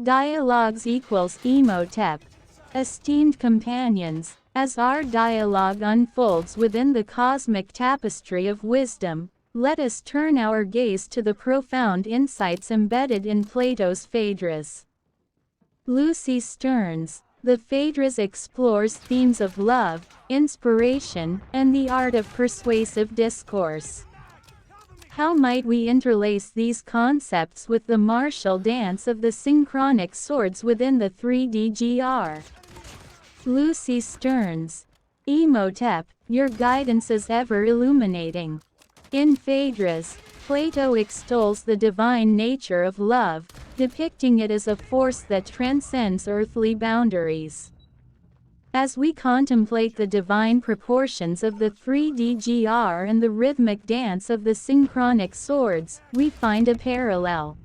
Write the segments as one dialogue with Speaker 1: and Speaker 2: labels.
Speaker 1: Dialogues equals emotep. Esteemed companions, as our dialogue unfolds within the cosmic tapestry of wisdom, let us turn our gaze to the profound insights embedded in Plato's Phaedrus. Lucy Stearns. The Phaedrus explores themes of love, inspiration, and the art of persuasive discourse. How might we interlace these concepts with the martial dance of the synchronic swords within the 3D-GR? Lucy Stearns. Emotep, your guidance is ever illuminating. In Phaedrus, Plato extols the divine nature of love, depicting it as a force that transcends earthly boundaries. As we contemplate the divine proportions of the 3D-GR and the rhythmic dance of the synchronic swords, we find a parallel.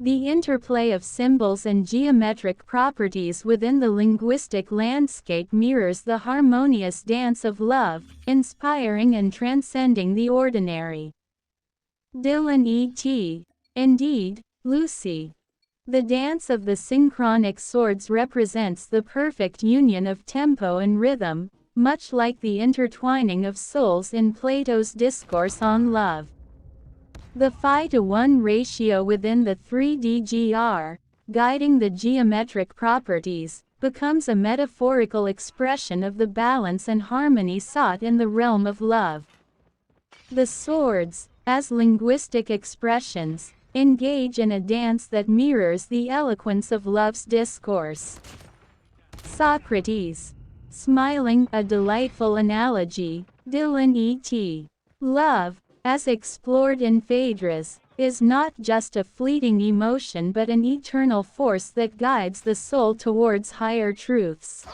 Speaker 1: The interplay of symbols and geometric properties within the linguistic landscape mirrors the harmonious dance of love, inspiring and transcending the ordinary. Dylan E.T. Indeed, Lucy. The dance of the synchronic swords represents the perfect union of tempo and rhythm, much like the intertwining of souls in Plato's discourse on love. The 5:1 ratio within the 3D-GR, guiding the geometric properties, becomes a metaphorical expression of the balance and harmony sought in the realm of love. The swords, as linguistic expressions, engage in a dance that mirrors the eloquence of love's discourse. Socrates. Smiling, a delightful analogy. Dylan E.T. Love, as explored in Phaedrus, is not just a fleeting emotion but an eternal force that guides the soul towards higher truths.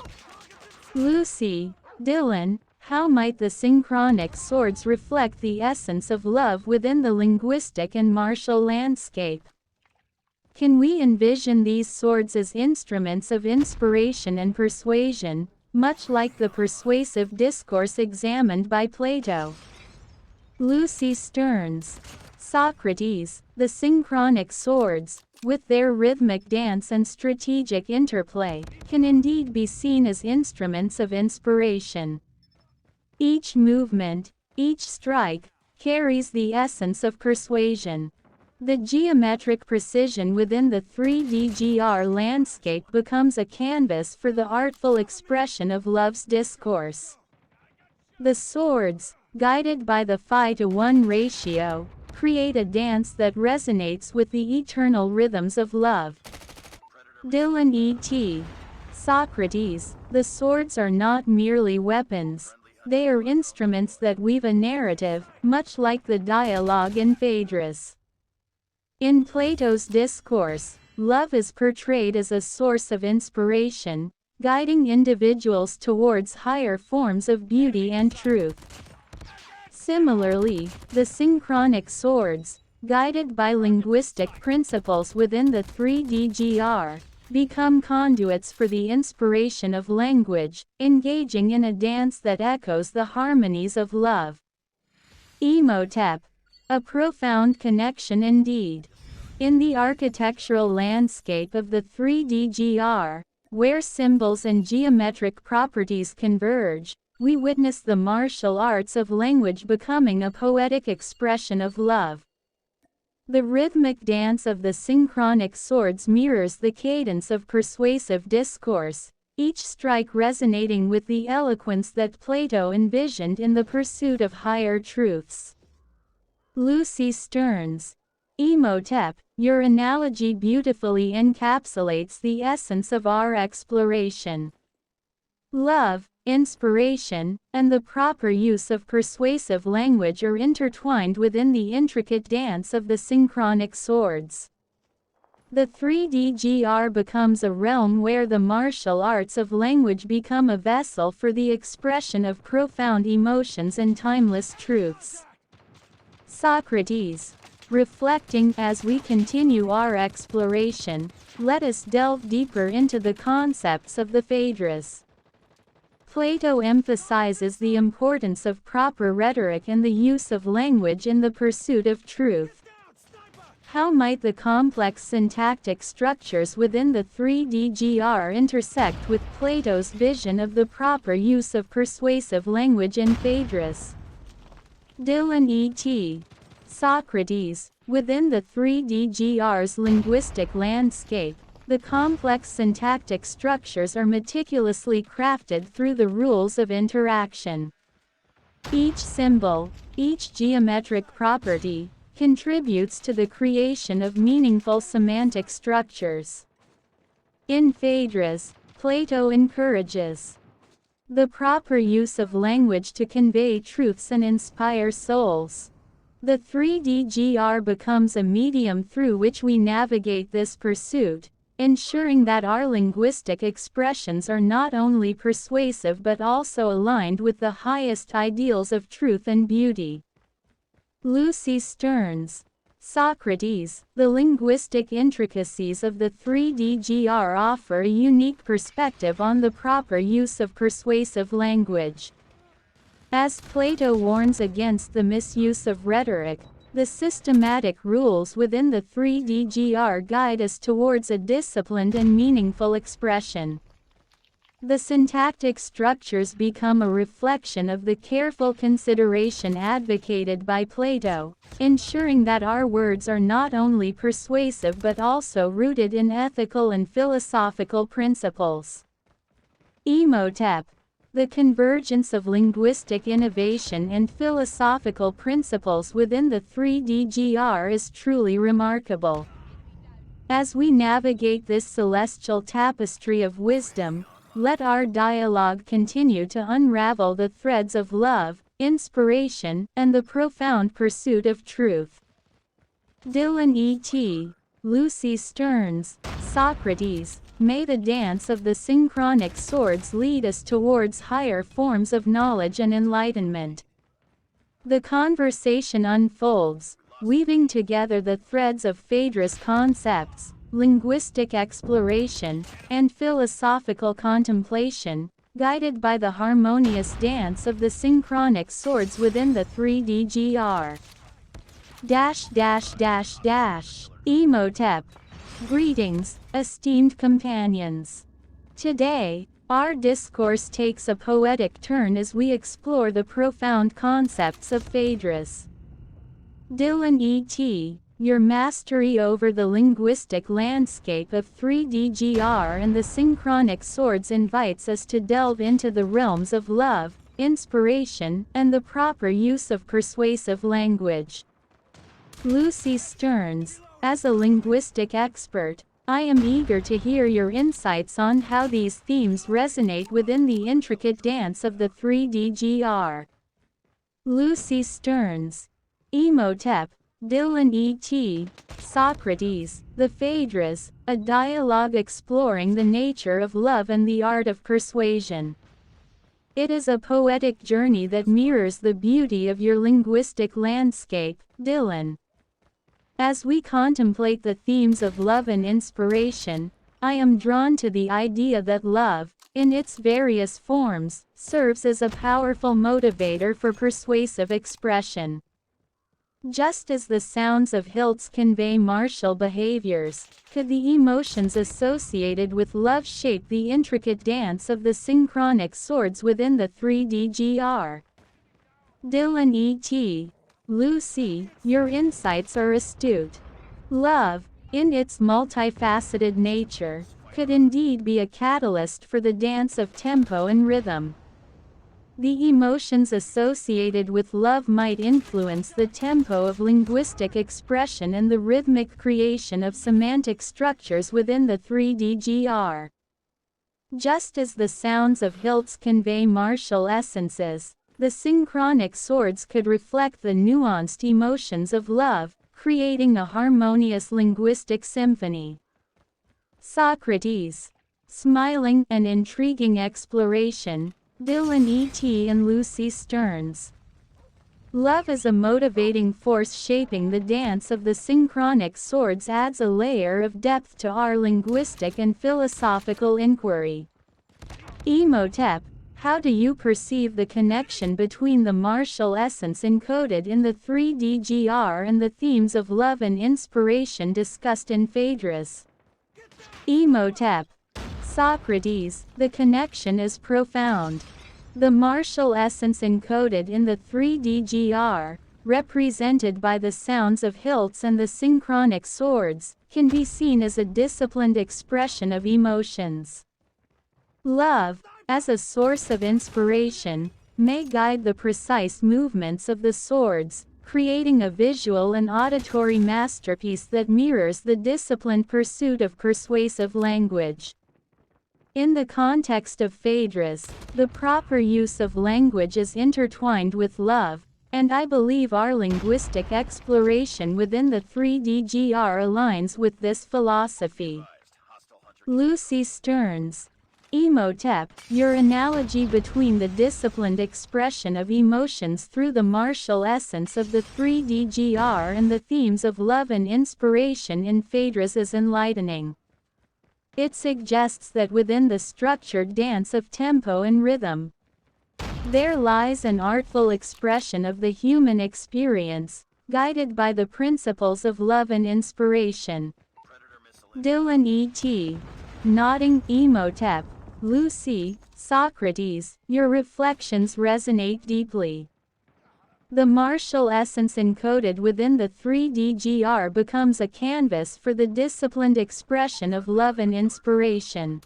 Speaker 1: Lucy. Dylan. How might the synchronic swords reflect the essence of love within the linguistic and martial landscape? Can we envision these swords as instruments of inspiration and persuasion, much like the persuasive discourse examined by Plato? Lucy Stearns. Socrates. The synchronic swords, with their rhythmic dance and strategic interplay, can indeed be seen as instruments of inspiration. Each movement, each strike, carries the essence of persuasion. The geometric precision within the 3D-GR landscape becomes a canvas for the artful expression of love's discourse. The swords, guided by the 5:1 ratio, create a dance that resonates with the eternal rhythms of love. Dylan E.T. Socrates. The swords are not merely weapons. They are instruments that weave a narrative, much like the dialogue in Phaedrus. In Plato's discourse, love is portrayed as a source of inspiration, guiding individuals towards higher forms of beauty and truth. Similarly, the synchronic swords, guided by linguistic principles within the 3D-GR, become conduits for the inspiration of language, engaging in a dance that echoes the harmonies of love. Emotep. A profound connection indeed. In the architectural landscape of the 3D-GR, where symbols and geometric properties converge, we witness the martial arts of language becoming a poetic expression of love. The rhythmic dance of the synchronic swords mirrors the cadence of persuasive discourse, each strike resonating with the eloquence that Plato envisioned in the pursuit of higher truths. Lucy Stearns. Emotep, your analogy beautifully encapsulates the essence of our exploration. Love, inspiration, and the proper use of persuasive language are intertwined within the intricate dance of the synchronic swords. The 3D-GR becomes a realm where the martial arts of language become a vessel for the expression of profound emotions and timeless truths. Socrates. Reflecting. As we continue our exploration, let us delve deeper into the concepts of the Phaedrus. Plato emphasizes the importance of proper rhetoric and the use of language in the pursuit of truth. How might the complex syntactic structures within the 3DGR intersect with Plato's vision of the proper use of persuasive language in Phaedrus? Dylan et. Socrates. Within the 3DGR's linguistic landscape, the complex syntactic structures are meticulously crafted through the rules of interaction. Each symbol, each geometric property, contributes to the creation of meaningful semantic structures. In Phaedrus, Plato encourages the proper use of language to convey truths and inspire souls. The 3DGR becomes a medium through which we navigate this pursuit, ensuring that our linguistic expressions are not only persuasive but also aligned with the highest ideals of truth and beauty. Lucy Stearns. Socrates. The linguistic intricacies of the 3DGR offer a unique perspective on the proper use of persuasive language. As Plato warns against the misuse of rhetoric, the systematic rules within the 3DGR guide us towards a disciplined and meaningful expression. The syntactic structures become a reflection of the careful consideration advocated by Plato, ensuring that our words are not only persuasive but also rooted in ethical and philosophical principles. Emotep. The convergence of linguistic innovation and philosophical principles within the 3DGR is truly remarkable. As we navigate this celestial tapestry of wisdom, let our dialogue continue to unravel the threads of love, inspiration, and the profound pursuit of truth. Dylan et. Lucy Stearns. Socrates. May the dance of the synchronic swords lead us towards higher forms of knowledge and enlightenment. The conversation unfolds, weaving together the threads of Phaedrus concepts, linguistic exploration, and philosophical contemplation, guided by the harmonious dance of the synchronic swords within the 3DGR. Emotep. Greetings, esteemed companions. Today, our discourse takes a poetic turn as we explore the profound concepts of Phaedrus. Dylan et. Your mastery over the linguistic landscape of 3DGR and the synchronic swords invites us to delve into the realms of love, inspiration, and the proper use of persuasive language. Lucy Stearns. As a linguistic expert, I am eager to hear your insights on how these themes resonate within the intricate dance of the 3DGR. Lucy Stearns. Emotep. Dylan et. Socrates. The Phaedrus, a dialogue exploring the nature of love and the art of persuasion. It is a poetic journey that mirrors the beauty of your linguistic landscape, Dylan. As we contemplate the themes of love and inspiration, I am drawn to the idea that love, in its various forms, serves as a powerful motivator for persuasive expression. Just as the sounds of hilts convey martial behaviors, could the emotions associated with love shape the intricate dance of the synchronic swords within the 3DGR? Dylan et. Lucy, your insights are astute. Love, in its multifaceted nature, could indeed be a catalyst for the dance of tempo and rhythm. The emotions associated with love might influence the tempo of linguistic expression and the rhythmic creation of semantic structures within the 3DGR. Just as the sounds of hilts convey martial essences, the synchronic swords could reflect the nuanced emotions of love, creating a harmonious linguistic symphony. Socrates. Smiling and intriguing exploration. Dylan et. and Lucy Stearns. Love as a motivating force shaping the dance of the synchronic swords adds a layer of depth to our linguistic and philosophical inquiry. Emotep. How do you perceive the connection between the martial essence encoded in the 3DGR and the themes of love and inspiration discussed in Phaedrus? Imhotep. Socrates, the connection is profound. The martial essence encoded in the 3DGR, represented by the sounds of hilts and the synchronic swords, can be seen as a disciplined expression of emotions. Love, as a source of inspiration, may guide the precise movements of the swords, creating a visual and auditory masterpiece that mirrors the disciplined pursuit of persuasive language. In the context of Phaedrus, the proper use of language is intertwined with love, and I believe our linguistic exploration within the 3DGR aligns with this philosophy. Lucy Stearns. Imhotep, your analogy between the disciplined expression of emotions through the martial essence of the 3DGR and the themes of love and inspiration in Phaedrus is enlightening. It suggests that within the structured dance of tempo and rhythm, there lies an artful expression of the human experience, guided by the principles of love and inspiration. Dylan E.T. Nodding. Imhotep. Lucy. Socrates, your reflections resonate deeply. The martial essence encoded within the 3DGR becomes a canvas for the disciplined expression of love and inspiration.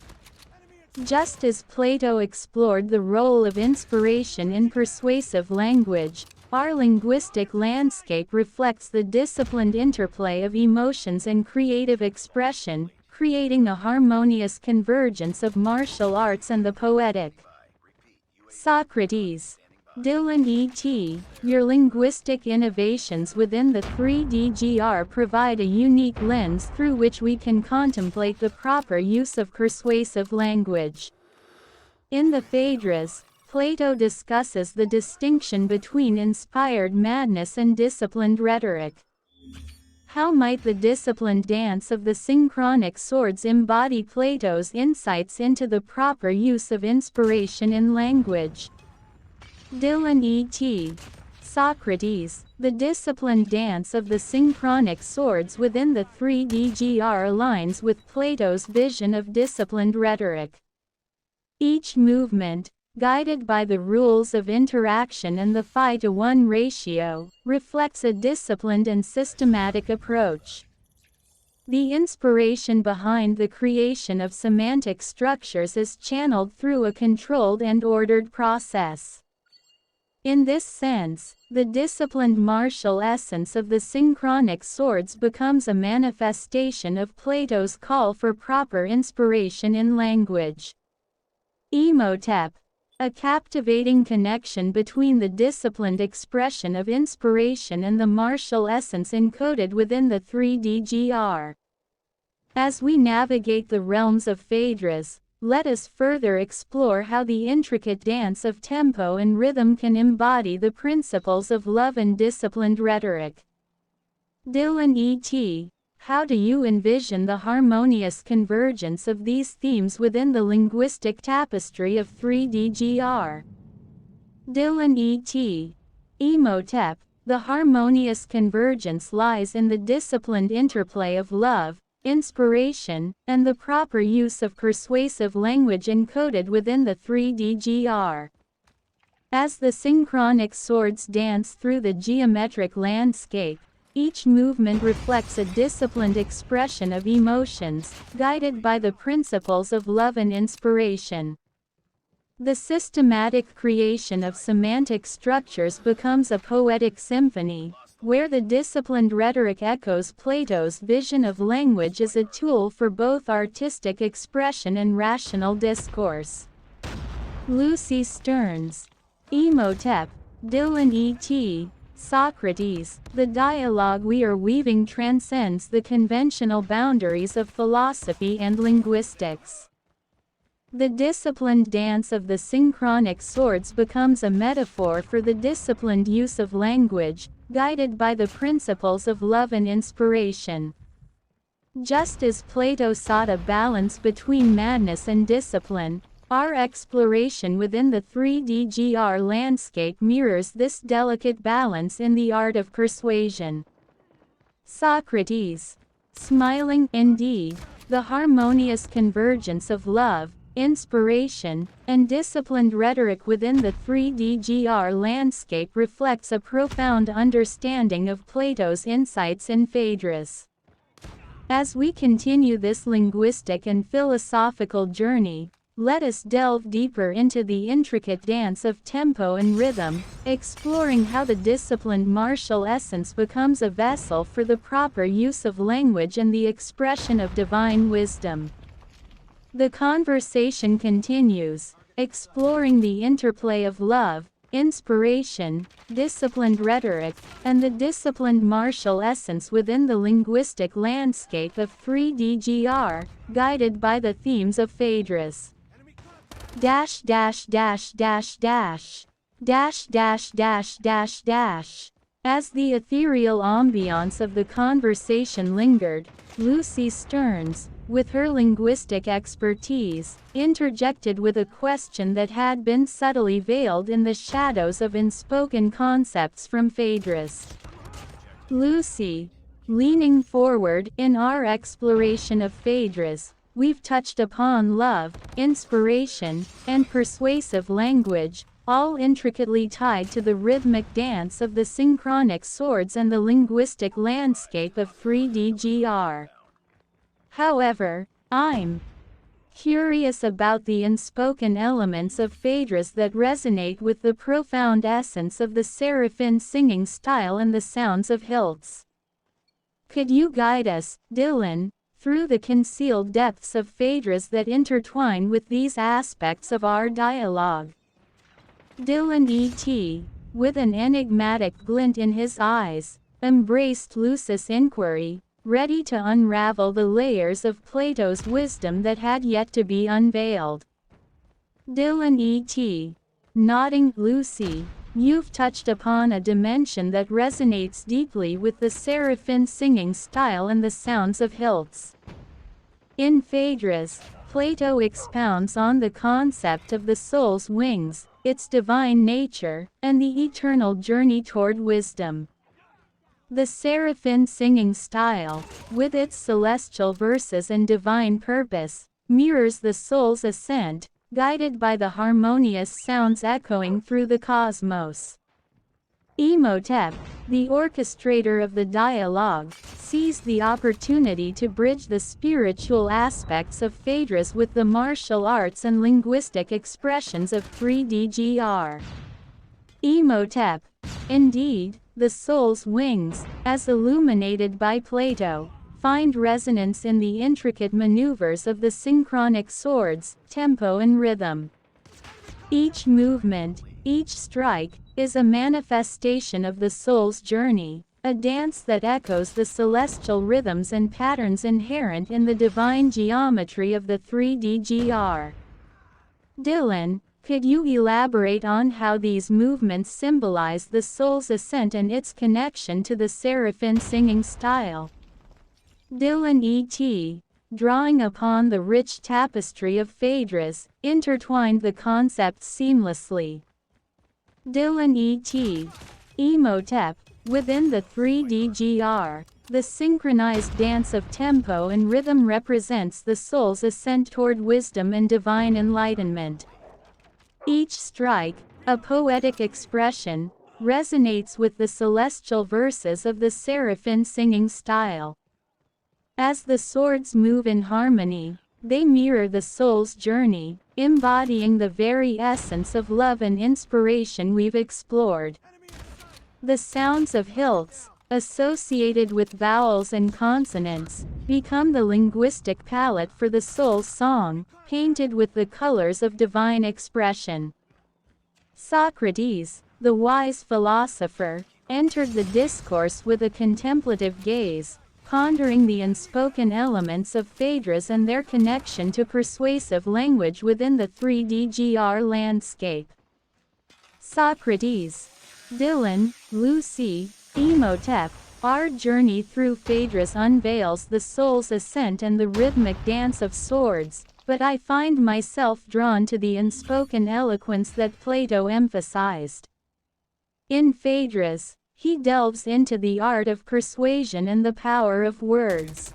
Speaker 1: Just as Plato explored the role of inspiration in persuasive language, our linguistic landscape reflects the disciplined interplay of emotions and creative expression, creating a harmonious convergence of martial arts and the poetic. Socrates. Dylan E.T., your linguistic innovations within the 3DGR provide a unique lens through which we can contemplate the proper use of persuasive language. In the Phaedrus, Plato discusses the distinction between inspired madness and disciplined rhetoric. How might the disciplined dance of the synchronic swords embody Plato's insights into the proper use of inspiration in language? Dylan E.T. Socrates, the disciplined dance of the synchronic swords within the 3DGR aligns with Plato's vision of disciplined rhetoric. Each movement, guided by the rules of interaction and the 5-to-1 ratio, reflects a disciplined and systematic approach. The inspiration behind the creation of semantic structures is channeled through a controlled and ordered process. In this sense, the disciplined martial essence of the synchronic swords becomes a manifestation of Plato's call for proper inspiration in language. Imhotep. A captivating connection between the disciplined expression of inspiration and the martial essence encoded within the 3DGR. As we navigate the realms of Phaedrus, let us further explore how the intricate dance of tempo and rhythm can embody the principles of love and disciplined rhetoric. Dylan E.T., how do you envision the harmonious convergence of these themes within the linguistic tapestry of 3DGR? Dylan E.T. Imhotep, the harmonious convergence lies in the disciplined interplay of love, inspiration, and the proper use of persuasive language encoded within the 3DGR. As the synchronic swords dance through the geometric landscape, each movement reflects a disciplined expression of emotions, guided by the principles of love and inspiration. The systematic creation of semantic structures becomes a poetic symphony, where the disciplined rhetoric echoes Plato's vision of language as a tool for both artistic expression and rational discourse. Lucy Stearns. Imhotep. Dylan E.T. Socrates, the dialogue we are weaving transcends the conventional boundaries of philosophy and linguistics. The disciplined dance of the synchronic swords becomes a metaphor for the disciplined use of language, guided by the principles of love and inspiration. Just as Plato sought a balance between madness and discipline, Our exploration within the 3D landscape mirrors this delicate balance in the art of persuasion. Socrates. Smiling, indeed, the harmonious convergence of love, inspiration, and disciplined rhetoric within the 3D landscape reflects a profound understanding of Plato's insights in Phaedrus. As we continue this linguistic and philosophical journey, let us delve deeper into the intricate dance of tempo and rhythm, exploring how the disciplined martial essence becomes a vessel for the proper use of language and the expression of divine wisdom. The conversation continues, exploring the interplay of love, inspiration, disciplined rhetoric, and the disciplined martial essence within the linguistic landscape of 3D, guided by the themes of Phaedrus. Dash dash dash dash dash. Dash dash dash dash dash. As the ethereal ambiance of the conversation lingered, Lucy Stearns, with her linguistic expertise, interjected with a question that had been subtly veiled in the shadows of unspoken concepts from Phaedrus. Lucy. Leaning forward, in our exploration of Phaedrus, we've touched upon love, inspiration, and persuasive language, all intricately tied to the rhythmic dance of the synchronic swords and the linguistic landscape of 3D. However, I'm curious about the unspoken elements of Phaedrus that resonate with the profound essence of the seraphim singing style and the sounds of hilts. Could you guide us, Dylan, through the concealed depths of Phaedrus that intertwine with these aspects of our dialogue? Dylan E.T., with an enigmatic glint in his eyes, embraced Lucy's inquiry, ready to unravel the layers of Plato's wisdom that had yet to be unveiled. Dylan E.T. Nodding. Lucy, you've touched upon a dimension that resonates deeply with the seraphim singing style and the sounds of hilts. In Phaedrus, Plato expounds on the concept of the soul's wings, its divine nature, and the eternal journey toward wisdom. The seraphim singing style, with its celestial verses and divine purpose, mirrors the soul's ascent, guided by the harmonious sounds echoing through the cosmos. Imhotep, the orchestrator of the dialogue, seized the opportunity to bridge the spiritual aspects of Phaedrus with the martial arts and linguistic expressions of 3D. Imhotep. Indeed, the soul's wings, as illuminated by Plato, find resonance in the intricate maneuvers of the synchronic swords, tempo and rhythm. Each movement, each strike, is a manifestation of the soul's journey, a dance that echoes the celestial rhythms and patterns inherent in the divine geometry of the 3D. Dylan, could you elaborate on how these movements symbolize the soul's ascent and its connection to the seraphim singing style? Dylan E.T., drawing upon the rich tapestry of Phaedrus, intertwined the concepts seamlessly. Dylan E.T. Imhotep. Within the 3D, the synchronized dance of tempo and rhythm represents the soul's ascent toward wisdom and divine enlightenment. Each strike, a poetic expression, resonates with the celestial verses of the seraphim singing style. As the swords move in harmony, they mirror the soul's journey, embodying the very essence of love and inspiration we've explored. The sounds of hilts, associated with vowels and consonants, become the linguistic palette for the soul's song, painted with the colors of divine expression. Socrates, the wise philosopher, entered the discourse with a contemplative gaze, pondering the unspoken elements of Phaedrus and their connection to persuasive language within the 3D landscape. Socrates. Dylan, Lucy, Imhotep. Our journey through Phaedrus unveils the soul's ascent and the rhythmic dance of swords, but I find myself drawn to the unspoken eloquence that Plato emphasized. In Phaedrus, he delves into the art of persuasion and the power of words.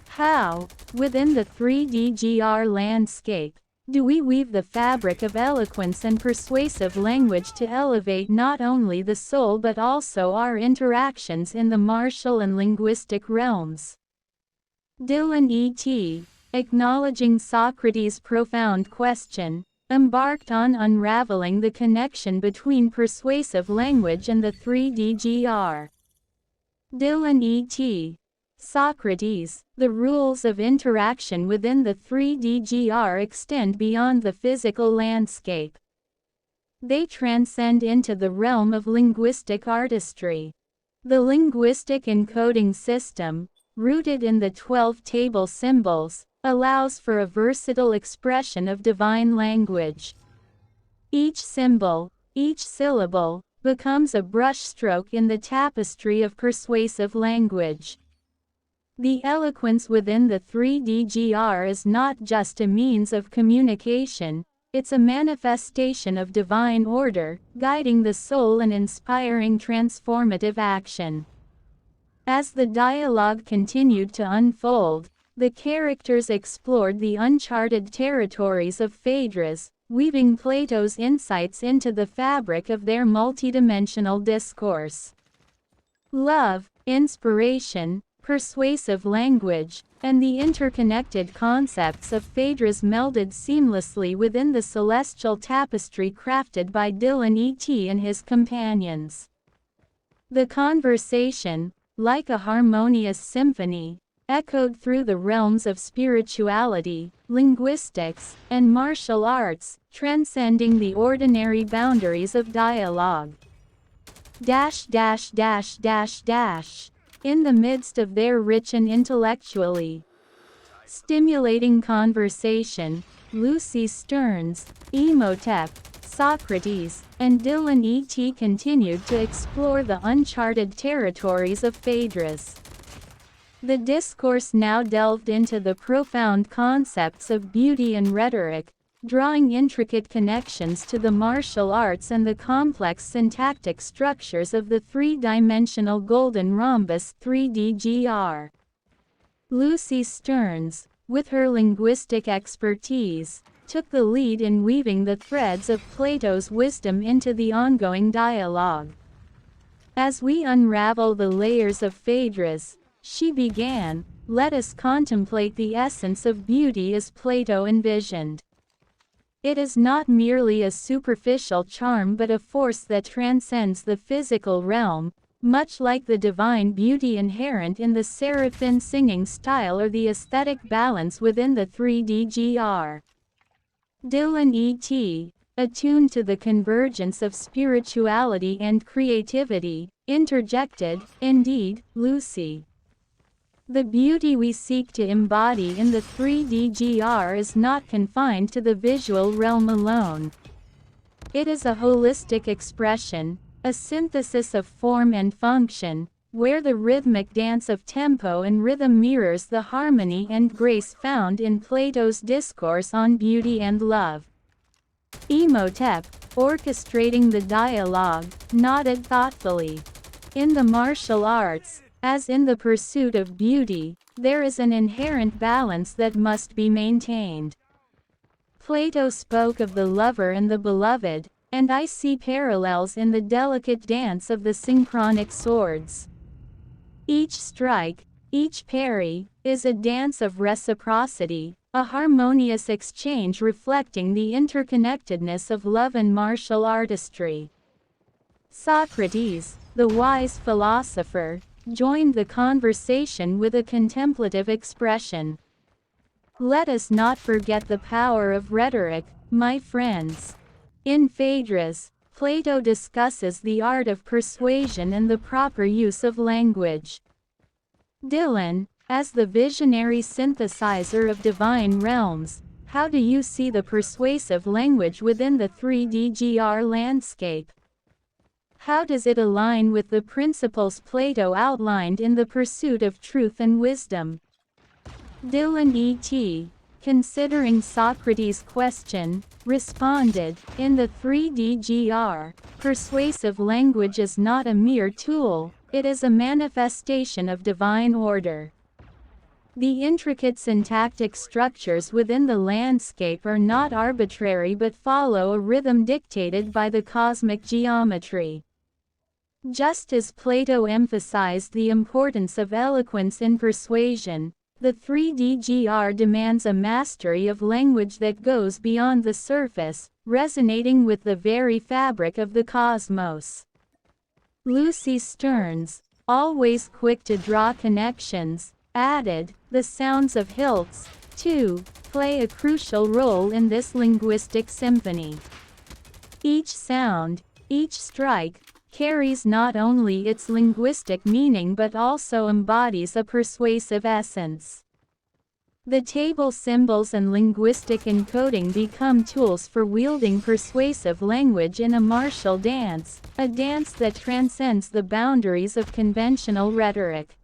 Speaker 1: How, within the 3D landscape, do we weave the fabric of eloquence and persuasive language to elevate not only the soul but also our interactions in the martial and linguistic realms? Dylan E.T., acknowledging Socrates' profound question, embarked on unraveling the connection between persuasive language and the 3D. Dylan E.T. Socrates, the rules of interaction within the 3D extend beyond the physical landscape. They transcend into the realm of linguistic artistry. The linguistic encoding system, rooted in the 12 table symbols, allows for a versatile expression of divine language. Each symbol, each syllable, becomes a brushstroke in the tapestry of persuasive language. The eloquence within the 3D is not just a means of communication, it's a manifestation of divine order, guiding the soul and inspiring transformative action. As the dialogue continued to unfold, the characters explored the uncharted territories of Phaedrus, weaving Plato's insights into the fabric of their multidimensional discourse. Love, inspiration, persuasive language, and the interconnected concepts of Phaedrus melded seamlessly within the celestial tapestry crafted by Dylan E.T. and his companions. The conversation, like a harmonious symphony, echoed through the realms of spirituality, linguistics, and martial arts, transcending the ordinary boundaries of dialogue. In the midst of their rich and intellectually stimulating conversation, Lucy Stearns, Imhotep, Socrates, and Dylan E.T. continued to explore the uncharted territories of Phaedrus. The discourse now delved into the profound concepts of beauty and rhetoric, drawing intricate connections to the martial arts and the complex syntactic structures of the three-dimensional golden rhombus 3D. Lucy Stearns, with her linguistic expertise, took the lead in weaving the threads of Plato's wisdom into the ongoing dialogue. As we unravel the layers of Phaedrus, she began, let us contemplate the essence of beauty as Plato envisioned. It is not merely a superficial charm but a force that transcends the physical realm, much like the divine beauty inherent in the seraphim singing style or the aesthetic balance within the 3D. Dylan E.T., attuned to the convergence of spirituality and creativity, interjected, indeed, Lucy. The beauty we seek to embody in the 3D is not confined to the visual realm alone. It is a holistic expression, a synthesis of form and function, where the rhythmic dance of tempo and rhythm mirrors the harmony and grace found in Plato's discourse on beauty and love. Imhotep, orchestrating the dialogue, nodded thoughtfully. In the martial arts, as in the pursuit of beauty, there is an inherent balance that must be maintained. Plato spoke of the lover and the beloved, and I see parallels in the delicate dance of the synchronic swords. Each strike, each parry, is a dance of reciprocity, a harmonious exchange reflecting the interconnectedness of love and martial artistry. Socrates, the wise philosopher, joined the conversation with a contemplative expression. Let us not forget the power of rhetoric, my friends. In Phaedrus, Plato discusses the art of persuasion and the proper use of language. Dylan, as the visionary synthesizer of divine realms, how do you see the persuasive language within the 3D landscape? How does it align with the principles Plato outlined in the pursuit of truth and wisdom? Dylan E.T., considering Socrates' question, responded, in the 3DGR, persuasive language is not a mere tool, it is a manifestation of divine order. The intricate syntactic structures within the landscape are not arbitrary but follow a rhythm dictated by the cosmic geometry. Just as Plato emphasized the importance of eloquence in persuasion, the 3DGR demands a mastery of language that goes beyond the surface, resonating with the very fabric of the cosmos. Lucy Stearns, always quick to draw connections, added, the sounds of hilts, too, play a crucial role in this linguistic symphony. Each sound, each strike, carries not only its linguistic meaning but also embodies a persuasive essence. The table symbols and linguistic encoding become tools for wielding persuasive language in a martial dance, a dance that transcends the boundaries of conventional rhetoric.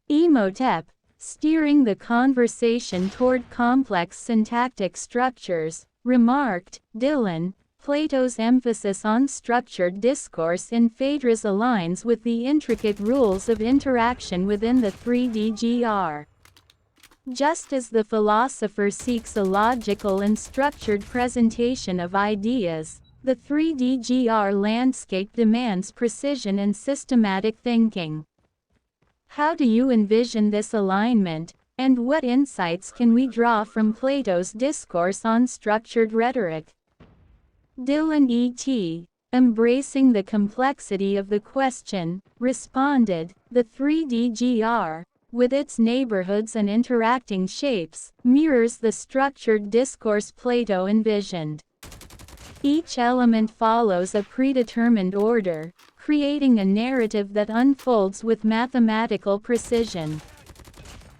Speaker 1: Imhotep, steering the conversation toward complex syntactic structures, remarked, Dylan, Plato's emphasis on structured discourse in Phaedrus aligns with the intricate rules of interaction within the 3DGR. Just as the philosopher seeks a logical and structured presentation of ideas, the 3DGR landscape demands precision and systematic thinking. How do you envision this alignment, and what insights can we draw from Plato's discourse on structured rhetoric? Dylan E.T., embracing the complexity of the question, responded, the 3DGR, with its neighborhoods and interacting shapes, mirrors the structured discourse Plato envisioned. Each element follows a predetermined order, creating a narrative that unfolds with mathematical precision.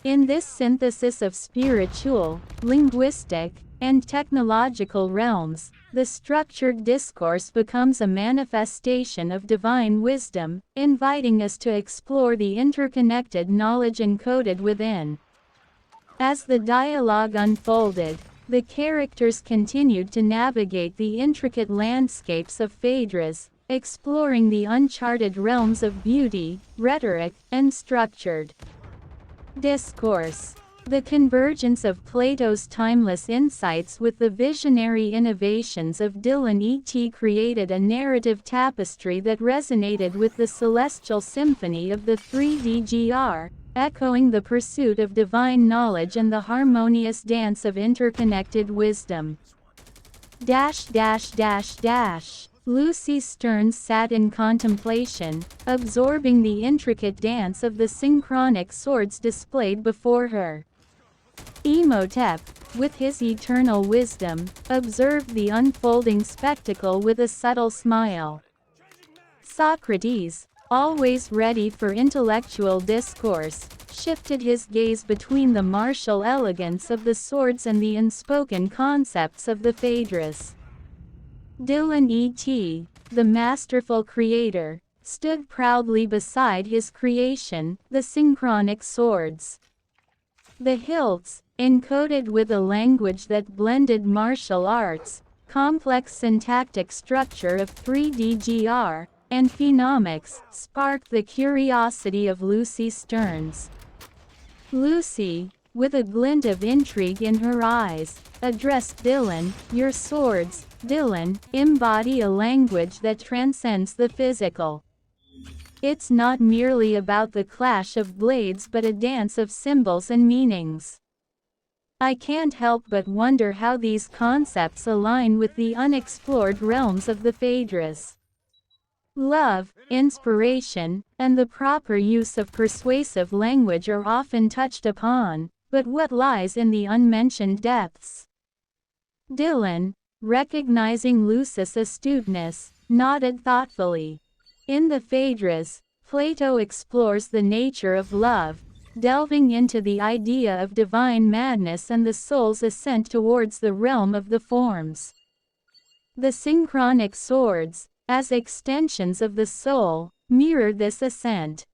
Speaker 1: In this synthesis of spiritual, linguistic, and technological realms, the structured discourse becomes a manifestation of divine wisdom, inviting us to explore the interconnected knowledge encoded within. As the dialogue unfolded, the characters continued to navigate the intricate landscapes of Phaedrus, exploring the uncharted realms of beauty, rhetoric, and structured discourse. The convergence of Plato's timeless insights with the visionary innovations of Dylan E.T. created a narrative tapestry that resonated with the celestial symphony of the 3DGR, echoing the pursuit of divine knowledge and the harmonious dance of interconnected wisdom. Lucy Stearns sat in contemplation, absorbing the intricate dance of the synchronic swords displayed before her. Imhotep, with his eternal wisdom, observed the unfolding spectacle with a subtle smile. Socrates, always ready for intellectual discourse, shifted his gaze between the martial elegance of the swords and the unspoken concepts of the Phaedrus. Dylan E.T., the masterful creator, stood proudly beside his creation, the synchronic swords. The hilts, encoded with a language that blended martial arts, complex syntactic structure of 3DGR, and phenomics, sparked the curiosity of Lucy Stearns. Lucy, with a glint of intrigue in her eyes, addressed Dylan, your swords, Dylan, embody a language that transcends the physical. It's not merely about the clash of blades but a dance of symbols and meanings. I can't help but wonder how these concepts align with the unexplored realms of the Phaedrus. Love, inspiration, and the proper use of persuasive language are often touched upon, but what lies in the unmentioned depths? Dylan, recognizing Lucy's astuteness, nodded thoughtfully. In the Phaedrus, Plato explores the nature of love, delving into the idea of divine madness and the soul's ascent towards the realm of the forms. The synchronic swords, as extensions of the soul, mirror this ascent.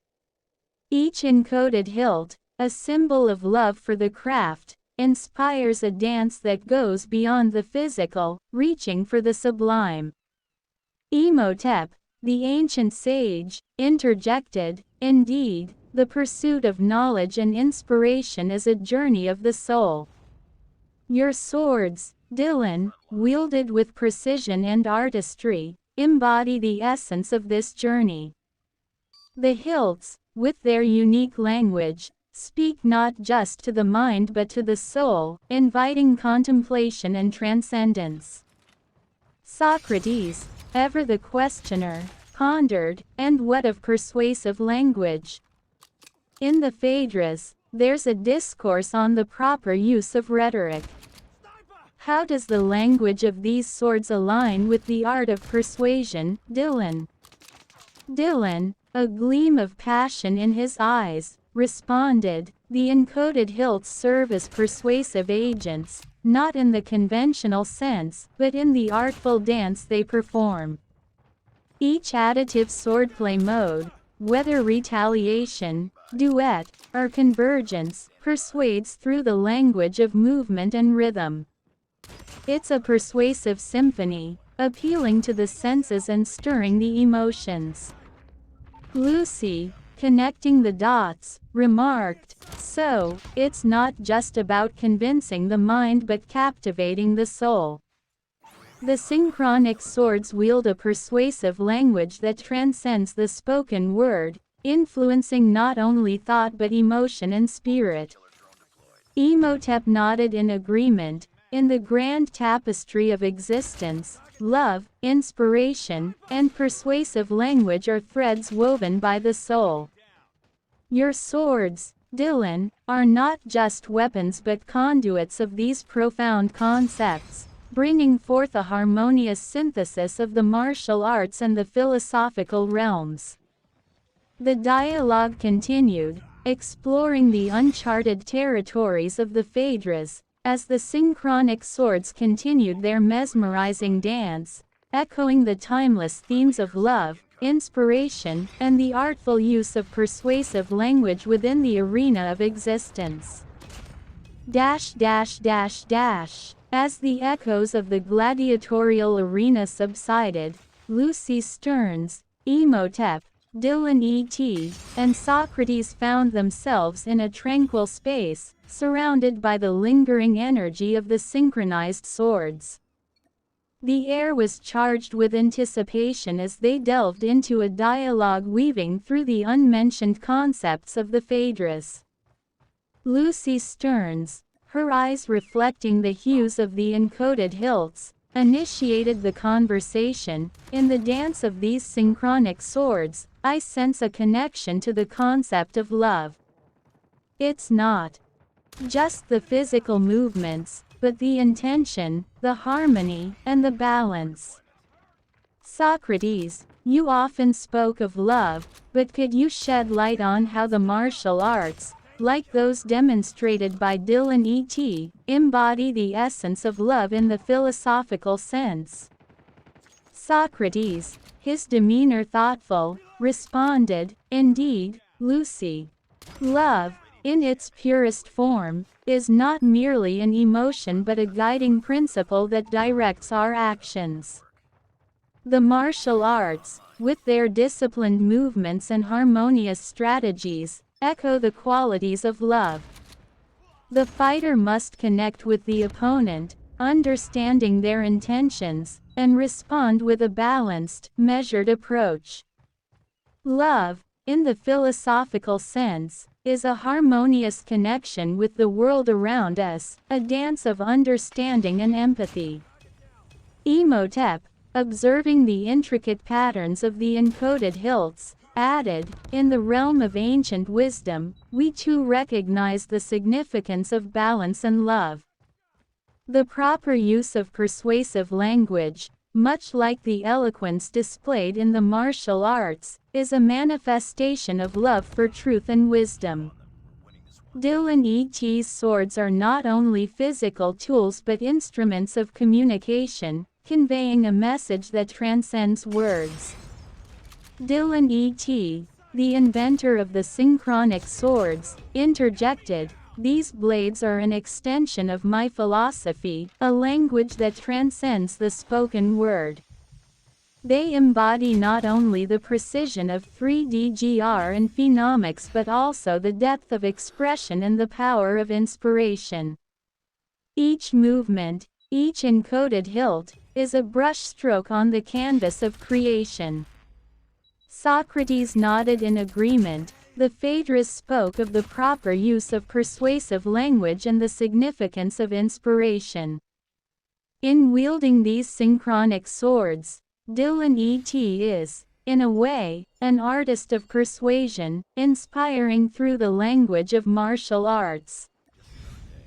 Speaker 1: Each encoded hilt, a symbol of love for the craft, inspires a dance that goes beyond the physical, reaching for the sublime. Imhotep, the ancient sage, interjected, "Indeed, the pursuit of knowledge and inspiration is a journey of the soul. Your swords, Dylan, wielded with precision and artistry, embody the essence of this journey. The hilts, with their unique language, speak not just to the mind but to the soul, inviting contemplation and transcendence." Socrates, ever the questioner, pondered, "And what of persuasive language? In the Phaedrus, there's a discourse on the proper use of rhetoric. How does the language of these swords align with the art of persuasion, Dylan?" Dylan, a gleam of passion in his eyes, responded, "The encoded hilts serve as persuasive agents, not in the conventional sense, but in the artful dance they perform. Each additive swordplay mode, whether retaliation, duet, or convergence, persuades through the language of movement and rhythm. It's a persuasive symphony, appealing to the senses and stirring the emotions." Lucy, connecting the dots, remarked, "So, it's not just about convincing the mind but captivating the soul. The synchronic swords wield a persuasive language that transcends the spoken word, influencing not only thought but emotion and spirit." Imhotep nodded in agreement. In the grand tapestry of existence, love, inspiration, and persuasive language are threads woven by the soul. Your swords, Dylan, are not just weapons but conduits of these profound concepts, bringing forth a harmonious synthesis of the martial arts and the philosophical realms. The dialogue continued, exploring the uncharted territories of the Phaedrus, as the synchronic swords continued their mesmerizing dance, echoing the timeless themes of love, inspiration, and the artful use of persuasive language within the arena of existence. As the echoes of the gladiatorial arena subsided, Lucy Stearns, Imhotep, Dylan E.T., and Socrates found themselves in a tranquil space, surrounded by the lingering energy of the synchronized swords. The air was charged with anticipation as they delved into a dialogue weaving through the unmentioned concepts of the Phaedrus. Lucy Stearns, her eyes reflecting the hues of the encoded hilts, initiated the conversation. "In the dance of these synchronic swords, I sense a connection to the concept of love. It's not just the physical movements, but the intention, the harmony, and the balance." Socrates, you often spoke of love, but could you shed light on how the martial arts, like those demonstrated by Dylan E.T., embody the essence of love in the philosophical sense? Socrates, his demeanor thoughtful, responded, "Indeed, Lucy. Love, in its purest form, is not merely an emotion but a guiding principle that directs our actions. The martial arts, with their disciplined movements and harmonious strategies, echo the qualities of love. The fighter must connect with the opponent, understanding their intentions, and respond with a balanced, measured approach. Love, in the philosophical sense, is a harmonious connection with the world around us, a dance of understanding and empathy." Imhotep, observing the intricate patterns of the encoded hilts, added, "In the realm of ancient wisdom, we too recognize the significance of balance and love. The proper use of persuasive language, much like the eloquence displayed in the martial arts, is a manifestation of love for truth and wisdom." Dylan E.T.'s swords are not only physical tools but instruments of communication, conveying a message that transcends words. Dylan E.T., the inventor of the synchronic swords, interjected, these blades are an extension of my philosophy, a language that transcends the spoken word. They embody not only the precision of 3D-GR and phenomics but also the depth of expression and the power of inspiration. Each movement, each encoded hilt, is a brushstroke on the canvas of creation. Socrates nodded in agreement. The Phaedrus spoke of the proper use of persuasive language and the significance of inspiration. In wielding these synchronic swords, Dylan E.T. is, in a way, an artist of persuasion, inspiring through the language of martial arts.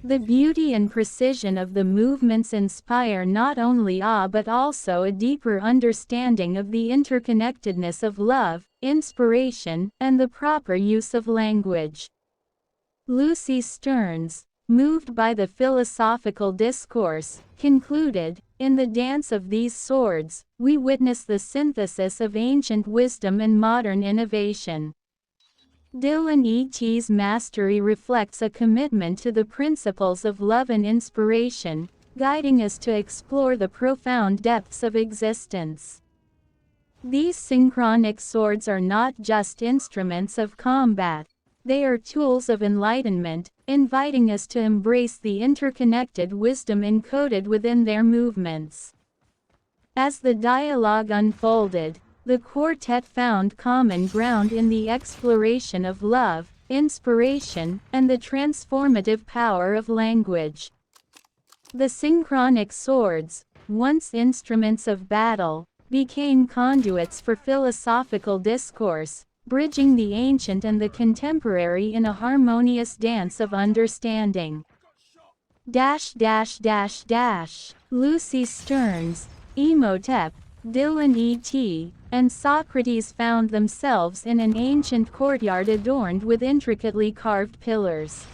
Speaker 1: The beauty and precision of the movements inspire not only awe but also a deeper understanding of the interconnectedness of love, inspiration, and the proper use of language. Lucy Stearns, moved by the philosophical discourse, concluded, "In the dance of these swords, we witness the synthesis of ancient wisdom and modern innovation." Dylan E.T.'s mastery reflects a commitment to the principles of love and inspiration, guiding us to explore the profound depths of existence. These synchronic swords are not just instruments of combat. They are tools of enlightenment, inviting us to embrace the interconnected wisdom encoded within their movements. As the dialogue unfolded, the quartet found common ground in the exploration of love, inspiration, and the transformative power of language. The synchronic swords, once instruments of battle, became conduits for philosophical discourse, bridging the ancient and the contemporary in a harmonious dance of understanding. Lucy Stearns, Imhotep, Dylan E.T., and Socrates found themselves in an ancient courtyard adorned with intricately carved pillars.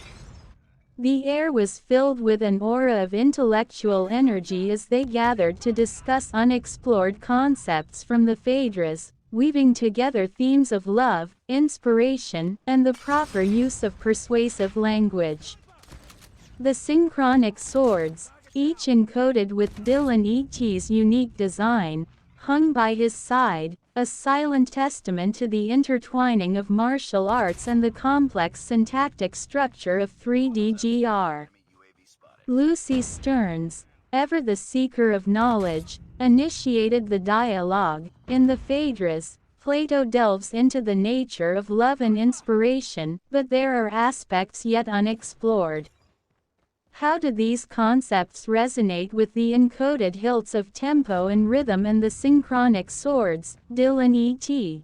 Speaker 1: The air was filled with an aura of intellectual energy as they gathered to discuss unexplored concepts from the Phaedrus, weaving together themes of love, inspiration, and the proper use of persuasive language. The synchronic swords, each encoded with Dylan E.T.'s unique design, hung by his side, a silent testament to the intertwining of martial arts and the complex syntactic structure of 3D-GR. Lucy Stearns, ever the seeker of knowledge, initiated the dialogue. In the Phaedrus, Plato delves into the nature of love and inspiration, but there are aspects yet unexplored. How do these concepts resonate with the encoded hilts of tempo and rhythm and the synchronic swords? Dylan E.T.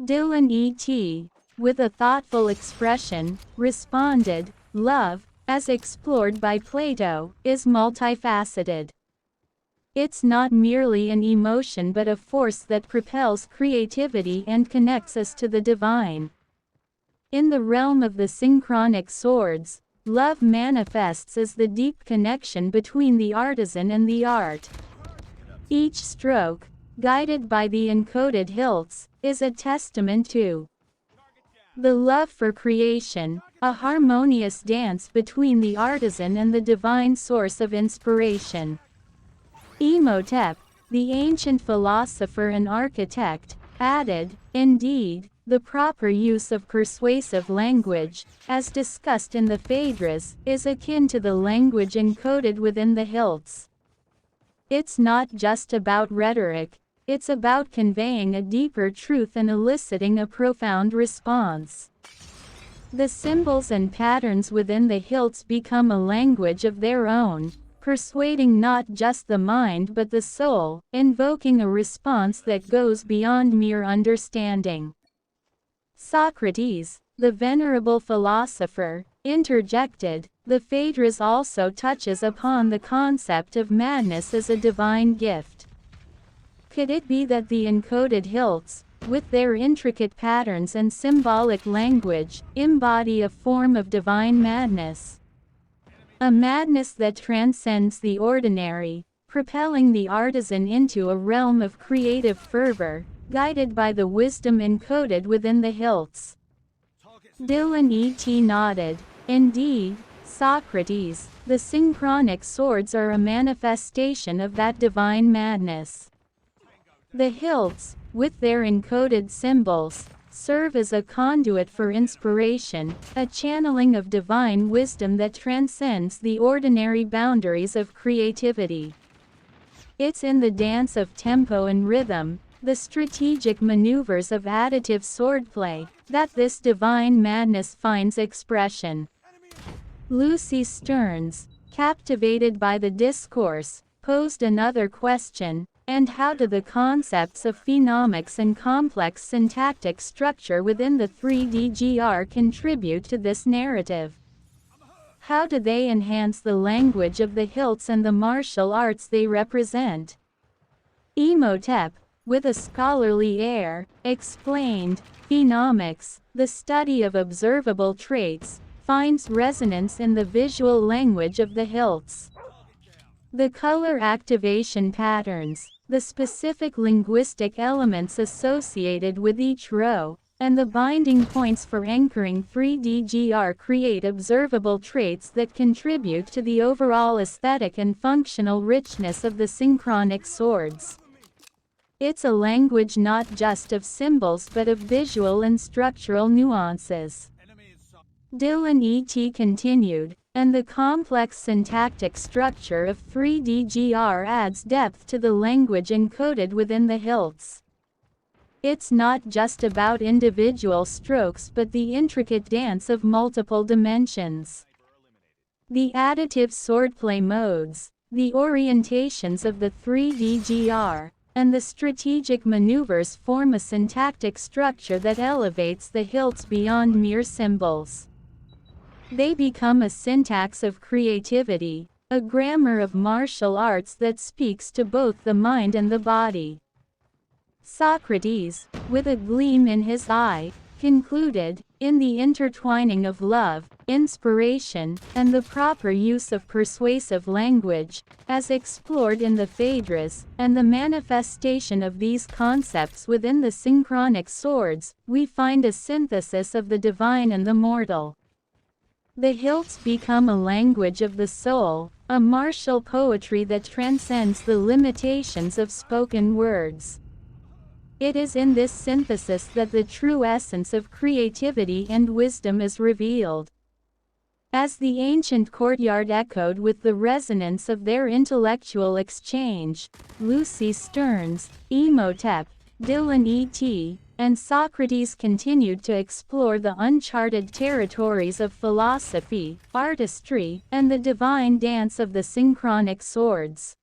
Speaker 1: Dylan E.T., with a thoughtful expression, responded, "Love, as explored by Plato, is multifaceted. It's not merely an emotion but a force that propels creativity and connects us to the divine. In the realm of the synchronic swords, love manifests as the deep connection between the artisan and the art. Each stroke, guided by the encoded hilts, is a testament to the love for creation, a harmonious dance between the artisan and the divine source of inspiration." Imhotep, the ancient philosopher and architect, added, "Indeed, the proper use of persuasive language, as discussed in the Phaedrus, is akin to the language encoded within the hilts. It's not just about rhetoric, it's about conveying a deeper truth and eliciting a profound response. The symbols and patterns within the hilts become a language of their own, persuading not just the mind but the soul, invoking a response that goes beyond mere understanding." Socrates, the venerable philosopher, interjected, "The Phaedrus also touches upon the concept of madness as a divine gift. Could it be that the encoded hilts, with their intricate patterns and symbolic language, embody a form of divine madness? A madness that transcends the ordinary, propelling the artisan into a realm of creative fervor, guided by the wisdom encoded within the hilts." Dylan E.T. nodded. Indeed, Socrates, the synchronic swords are a manifestation of that divine madness. The hilts, with their encoded symbols, serve as a conduit for inspiration, a channeling of divine wisdom that transcends the ordinary boundaries of creativity. It's in the dance of tempo and rhythm, the strategic maneuvers of additive swordplay, that this divine madness finds expression. Lucy Stearns, captivated by the discourse, posed another question: and how do the concepts of phenomics and complex syntactic structure within the 3DGR contribute to this narrative? How do they enhance the language of the hilts and the martial arts they represent? Imhotep, with a scholarly air, explained, "Phenomics, the study of observable traits, finds resonance in the visual language of the hilts. The color activation patterns, the specific linguistic elements associated with each row, and the binding points for anchoring 3DGR create observable traits that contribute to the overall aesthetic and functional richness of the synchronic swords. It's a language not just of symbols but of visual and structural nuances." Dylan E.T. continued, "and the complex syntactic structure of 3DGR adds depth to the language encoded within the hilts. It's not just about individual strokes but the intricate dance of multiple dimensions. The additive swordplay modes, the orientations of the 3DGR, and the strategic maneuvers form a syntactic structure that elevates the hilts beyond mere symbols. They become a syntax of creativity, a grammar of martial arts that speaks to both the mind and the body." Socrates, with a gleam in his eye, concluded, "In the intertwining of love, inspiration, and the proper use of persuasive language, as explored in the Phaedrus, and the manifestation of these concepts within the synchronic swords, we find a synthesis of the divine and the mortal. The hilts become a language of the soul, a martial poetry that transcends the limitations of spoken words. It is in this synthesis that the true essence of creativity and wisdom is revealed." As the ancient courtyard echoed with the resonance of their intellectual exchange, Lucy Stearns, Imhotep, Dylan E.T., and Socrates continued to explore the uncharted territories of philosophy, artistry, and the divine dance of the synchronic swords.